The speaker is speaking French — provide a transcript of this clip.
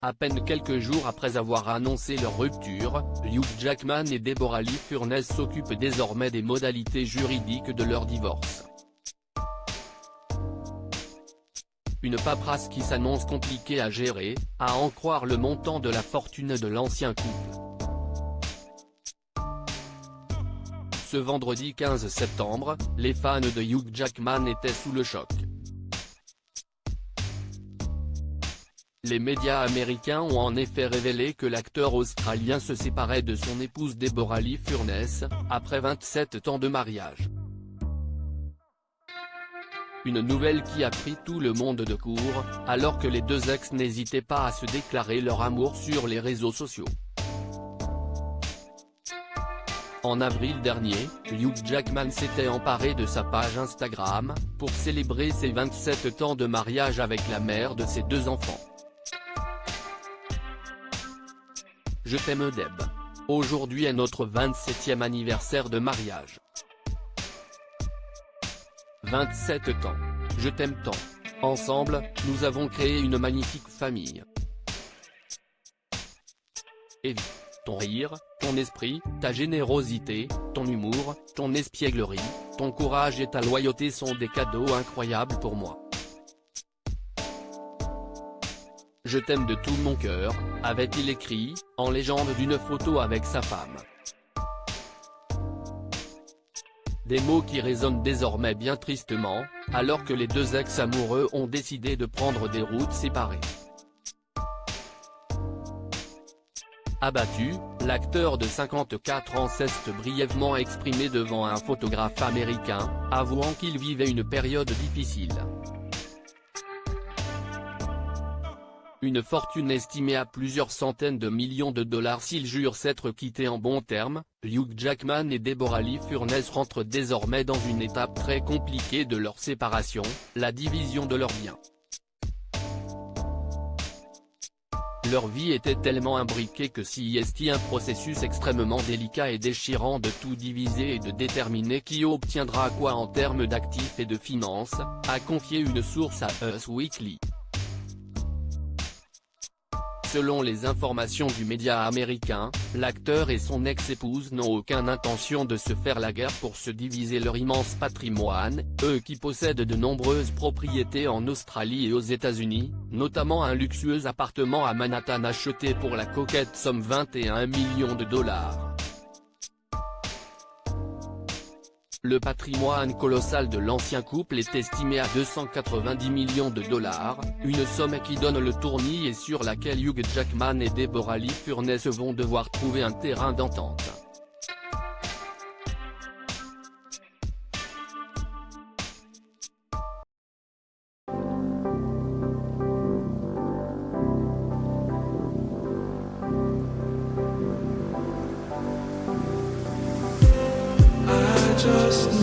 À peine quelques jours après avoir annoncé leur rupture, Hugh Jackman et Deborah Lee Furness s'occupent désormais des modalités juridiques de leur divorce. Une paperasse qui s'annonce compliquée à gérer, à en croire le montant de la fortune de l'ancien couple. Ce vendredi 15 septembre, les fans de Hugh Jackman étaient sous le choc. Les médias américains ont en effet révélé que l'acteur australien se séparait de son épouse Deborah Lee Furness, après 27 ans de mariage. Une nouvelle qui a pris tout le monde de court, alors que les deux ex n'hésitaient pas à se déclarer leur amour sur les réseaux sociaux. En avril dernier, Hugh Jackman s'était emparé de sa page Instagram, pour célébrer ses 27 ans de mariage avec la mère de ses deux enfants. Je t'aime Deb. Aujourd'hui est notre 27e anniversaire de mariage. 27 ans. Je t'aime tant. Ensemble, nous avons créé une magnifique famille. Evie. Ton rire, ton esprit, ta générosité, ton humour, ton espièglerie, ton courage et ta loyauté sont des cadeaux incroyables pour moi. Je t'aime de tout mon cœur, avait-il écrit, en légende d'une photo avec sa femme. Des mots qui résonnent désormais bien tristement, alors que les deux ex-amoureux ont décidé de prendre des routes séparées. Abattu, l'acteur de 54 ans s'est brièvement exprimé devant un photographe américain, avouant qu'il vivait une période difficile. Une fortune estimée à plusieurs centaines de millions de dollars s'ils jurent s'être quittés en bons termes, Hugh Jackman et Deborah Lee Furness rentrent désormais dans une étape très compliquée de leur séparation, la division de leurs biens. Leur vie était tellement imbriquée que s'y est un processus extrêmement délicat et déchirant de tout diviser et de déterminer qui obtiendra quoi en termes d'actifs et de finances, a confié une source à Us Weekly. Selon les informations du média américain, l'acteur et son ex-épouse n'ont aucune intention de se faire la guerre pour se diviser leur immense patrimoine, eux qui possèdent de nombreuses propriétés en Australie et aux États-Unis, notamment un luxueux appartement à Manhattan acheté pour la coquette somme 21 millions de dollars. Le patrimoine colossal de l'ancien couple est estimé à 290 millions de dollars, une somme qui donne le tournis et sur laquelle Hugh Jackman et Deborah Lee Furness vont devoir trouver un terrain d'entente. Just